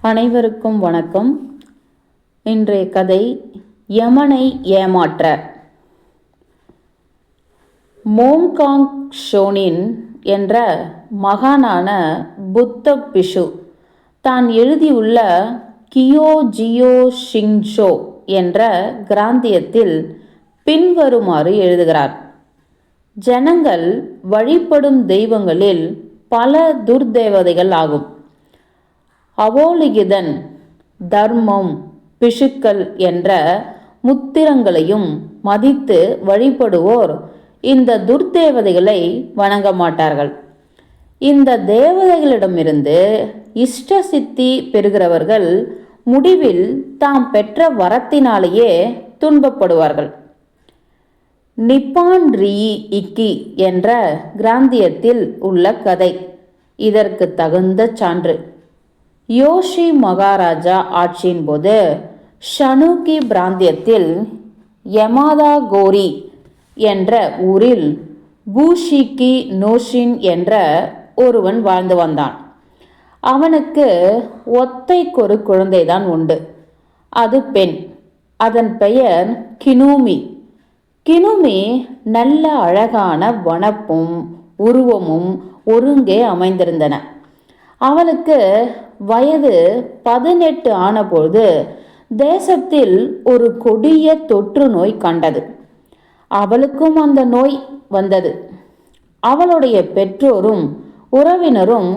அனைவருக்கும் வணக்கம். இன்றைய கதை யமனை ஏமாற்ற. மோங்காங் ஷோனின் என்ற மகானான புத்த பிஷு தான் எழுதியுள்ள கியோ ஜியோ ஷிங்ஷோ என்ற கிராந்தியத்தில் பின்வருமாறு எழுதுகிறார். ஜனங்கள் வழிபடும் தெய்வங்களில் பல துர்தேவதைகள் ஆகும். அவோலிகிதன், தர்மம், பிஷுக்கள் என்ற முத்திரங்களையும் மதித்து வழிபடுவோர் இந்த துர்தேவதைகளை வணங்க மாட்டார்கள். இந்த தேவதைகளிடமிருந்து இஷ்ட சித்தி பெறுகிறவர்கள் முடிவில் தாம் பெற்ற வரத்தினாலேயே துன்பப்படுவார்கள். நிப்பான் ரீ இக்கி என்ற கிராந்தியத்தில் உள்ள கதை இதற்கு தகுந்த சான்று. யோஷி மகாராஜா ஆட்சியின் போது ஷனுகி பிராந்தியத்தில் யமாதா கோரி என்ற ஊரில் பூஷிகி நோஷின் என்ற ஒருவன் வாழ்ந்து வந்தான். அவனுக்கு ஒத்தைக்கொரு குழந்தைதான் உண்டு. அது பெண். அதன் பெயர் கினூமி. கினூமி நல்ல அழகான வனப்பும் உருவமும் ஒருங்கே அமைந்திருந்தன. அவளுக்கு வயது 18 ஆனபோது தேசத்தில் ஒரு கொடிய தொற்று நோய் கண்டது. அவளுக்கும் அந்த நோய் வந்தது. அவளுடைய பெற்றோரும் உறவினரும்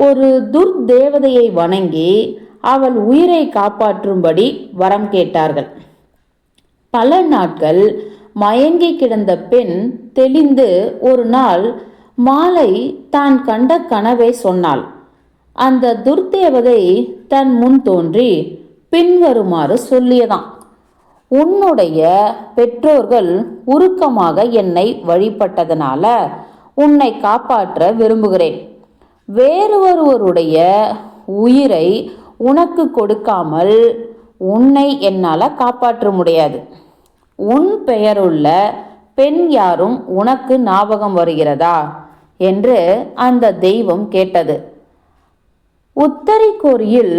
ஒரு துர்தேவதையை வணங்கி அவள் உயிரை காப்பாற்றும்படி வரம் கேட்டார்கள். பல நாட்கள் மயங்கி கிடந்த பெண் தெளிந்து ஒரு நாள் மாலை தான் கண்ட கனவை சொன்னாள். அந்த துர்தேவதை தன் முன் தோன்றி பின்வருமாறு சொல்லியதாம்: உன்னுடைய பெற்றோர்கள் உருக்கமாக என்னை வழிபட்டதனால உன்னை காப்பாற்ற விரும்புகிறேன். வேறு ஒருவருடைய உயிரை உனக்கு கொடுக்காமல் உன்னை என்னால் காப்பாற்ற முடியாது. உன் பெயருள்ள பெண் யாரும் உனக்கு ஞாபகம் வருகிறதா என்று அந்த தெய்வம் கேட்டது. உத்தரிக்கோரியில்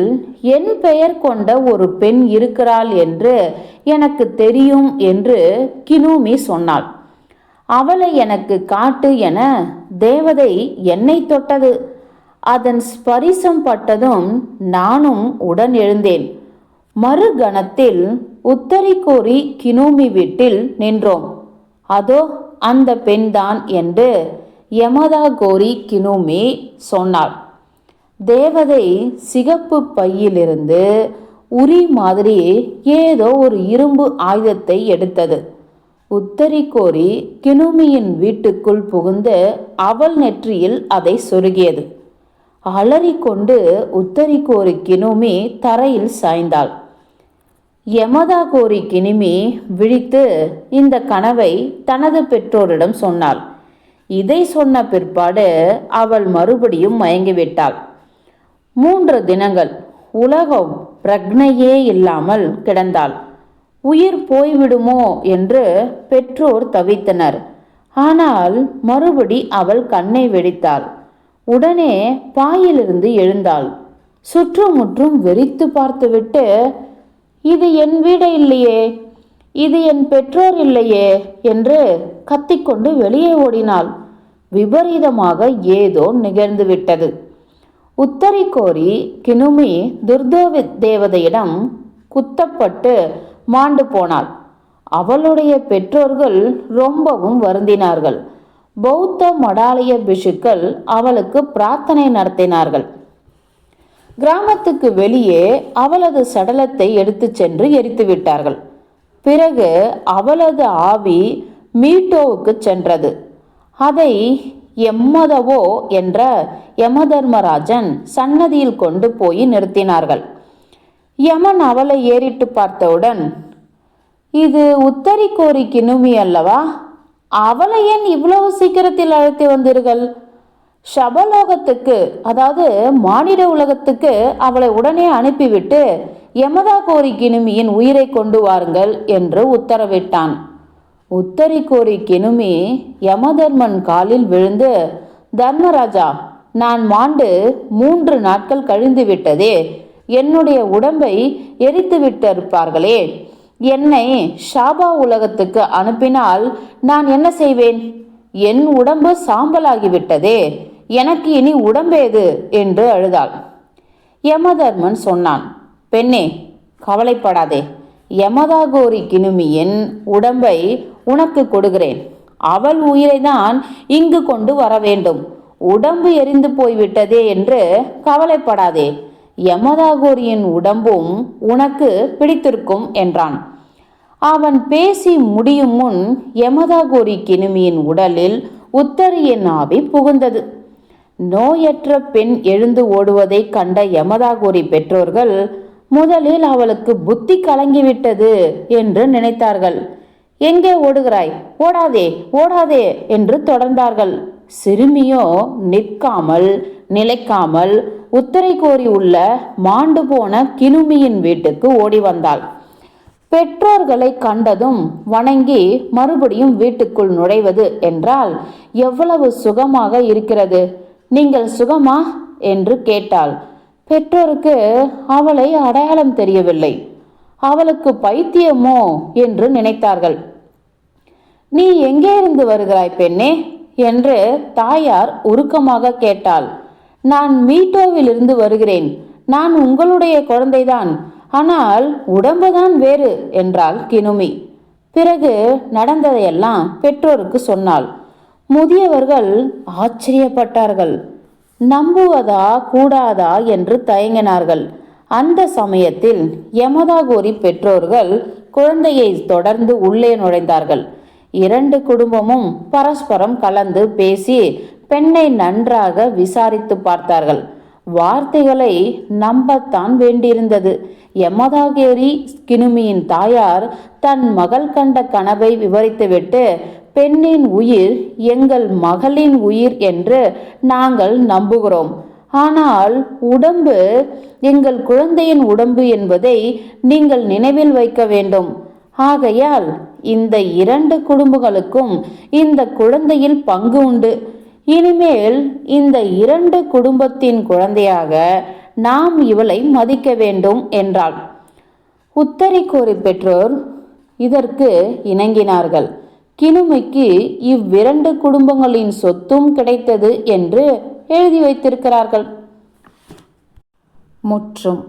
என் பெயர் கொண்ட ஒரு பெண் இருக்கிறாள் என்று எனக்கு தெரியும் என்று கினூமி சொன்னாள். அவளை எனக்கு காட்டு என தேவதை என்னை தொட்டது. அதன் ஸ்பரிசம் பட்டதும் நானும் உடன் எழுந்தேன். மறுகணத்தில் உத்தரிக்கோரி கினூமி வீட்டில் நின்றோம். அதோ அந்த பெண்தான் என்று யமதா கோரி கினூமி சொன்னாள். தேவதை சிகப்பு பையிலிருந்து உரி மாதிரி ஏதோ ஒரு இரும்பு ஆயுதத்தை எடுத்தது. உத்தரிக்கோரி கினூமியின் வீட்டுக்குள் புகுந்து அவள் நெற்றியில் அதை சொருகியது. அலறிக்கொண்டு உத்தரிக்கோரி கினூமி தரையில் சாய்ந்தாள். யமதா கோரி கினிமி விழித்து இந்த கனவை தனது பெற்றோரிடம் சொன்னாள். இதை சொன்ன பிற்பாடு அவள் மறுபடியும் மயங்கிவிட்டாள். 3 தினங்கள் உலகம் பிரக்னையே இல்லாமல் கிடந்தாள். உயிர் போய்விடுமோ என்று பெற்றோர் தவித்தனர். ஆனால் மறுபடி அவள் கண்ணை வெடித்தாள். உடனே பாயிலிருந்து எழுந்தாள். சுற்றுமுற்றும் வெறித்து பார்த்துவிட்டு, இது என் வீடு இல்லையே, இது என் பெற்றோர் இல்லையே என்று கத்திக்கொண்டு வெளியே ஓடினாள். விபரீதமாக ஏதோ நிகழ்ந்துவிட்டது. உத்தரிக்கோரி கினூமி தேவதையிடம் குத்தப்பட்டு மாண்டு போனாள். அவளுடைய பெற்றோர்கள் ரொம்பவும் வருந்தினார்கள். பௌத்த மடாலய பிஷுக்கள் அவளுக்கு பிரார்த்தனை நடத்தினார்கள். கிராமத்துக்கு வெளியே அவளது சடலத்தை எடுத்து சென்று எரித்து விட்டார்கள். பிறகு அவளது ஆவி மீட்டோவுக்கு சென்றது. அதை எம்மதவோ என்ற யமதர்மராஜன் சன்னதியில் கொண்டு போய் நிறுத்தினார்கள். யமன் அவளை ஏறிட்டு பார்த்தவுடன், இது உத்தரிக்கோரி கினூமி அல்லவா? அவளை ஏன் இவ்வளவு சீக்கிரத்தில் அழைத்து வந்தீர்கள்? ஷபலோகத்துக்கு, அதாவது மானிட உலகத்துக்கு அவளை உடனே அனுப்பிவிட்டு யமதா கோரி கினுமியின் உயிரை கொண்டு வாருங்கள் என்று உத்தரவிட்டான். உத்தரிக்கோரி கினுமி யமதர்மன் காலில் விழுந்து, தர்மராஜா, நான் மாண்டு 3 நாட்கள் கழிந்து விட்டதே, என்னுடைய உடம்பை எரித்து விட்டிருப்பார்களே. என்னை ஷாபா உலகத்துக்கு அனுப்பினால் நான் என்ன செய்வேன்? என் உடம்பு சாம்பலாகிவிட்டதே, எனக்கு இனி உடம்பேது என்று அழுதாள். யமதர்மன் சொன்னான், பெண்ணே, கவலைப்படாதே. யமதாகோரி கினுமியின் உடம்பை உனக்கு கொடுக்கிறேன். அவள் உயிரை தான் இங்கு கொண்டு வர வேண்டும். உடம்பு எரிந்து போய்விட்டதே என்று கவலைப்படாதே. யமதாகோரியின் உடம்பும் உனக்கு பிடித்திருக்கும் என்றான். அவன் பேசி முடியும் முன் யமதாகோரி கினுமியின் உடலில் உத்தரியின் ஆவி புகுந்தது. நோயற்ற பெண் எழுந்து ஓடுவதை கண்ட யமதாகோரி பெற்றோர்கள் முதலில் அவளுக்கு புத்தி கலங்கிவிட்டது என்று நினைத்தார்கள். எங்கே ஓடுகிறாய்? ஓடாதே, ஓடாதே என்று தொடர்ந்தார்கள். சிறுமியோ நிற்காமல் நிலைக்காமல் உத்தரைகோரி உள்ள மாண்டு போன கினுமியின் வீட்டுக்கு ஓடி வந்தாள். பெற்றோர்களை கண்டதும் வணங்கி மறுபடியும் வீட்டுக்குள் நுழைவது என்றால் எவ்வளவு சுகமாக இருக்கிறது. நீங்கள் சுகமா என்று கேட்டாள். பெற்றோருக்கு அவளை அடையாளம் தெரியவில்லை. அவளுக்கு பைத்தியமோ என்று நினைத்தார்கள். நீ எங்கே இருந்து வருகிறாய் பெண்ணே என்று தாயார் உருக்கமாக கேட்டாள். நான் மீட்டோவிலிருந்து வருகிறேன். நான் உங்களுடைய குழந்தைதான், ஆனால் உடம்புதான் வேறு என்றாள் கினுமி. பிறகு நடந்ததையெல்லாம் பெற்றோருக்கு சொன்னாள். முதியவர்கள் ஆச்சரியப்பட்டார்கள். நம்புவதா கூடாதா என்று தயங்கினார்கள். அந்த சமயத்தில் யமதாகோரி பெற்றோர்கள் குழந்தையை தொடர்ந்து உள்ளே நுழைந்தார்கள். இரண்டு குடும்பமும் பரஸ்பரம் கலந்து பேசி பெண்ணை நன்றாக விசாரித்து பார்த்தார்கள். வார்த்தைகளை நம்பத்தான் வேண்டியிருந்தது. யமதாகோரி கினுமியின் தாயார் தன் மகள் கண்ட கனவை விவரித்துவிட்டு, பெண்ணின் உயிர் எங்கள் மகளின் உயிர் என்று நாங்கள் நம்புகிறோம். ஆனால் உடம்பு எங்கள் குழந்தையின் உடம்பு என்பதை நீங்கள் நினைவில் வைக்க வேண்டும். ஆகையால் இந்த இரண்டு குடும்பங்களுக்கும் இந்த குழந்தையில் பங்கு உண்டு. இனிமேல் இந்த இரண்டு குடும்பத்தின் குழந்தையாக நாம் இவளை மதிக்க வேண்டும் என்றாள். உத்தரிகோரி பெற்றோர் இதற்கு இணங்கினார்கள். கினுமிக்கு இவ்விரண்டு குடும்பங்களின் சொத்தும் கிடைத்தது என்று எழுதி வைத்திருக்கிறார்கள். முற்றும்.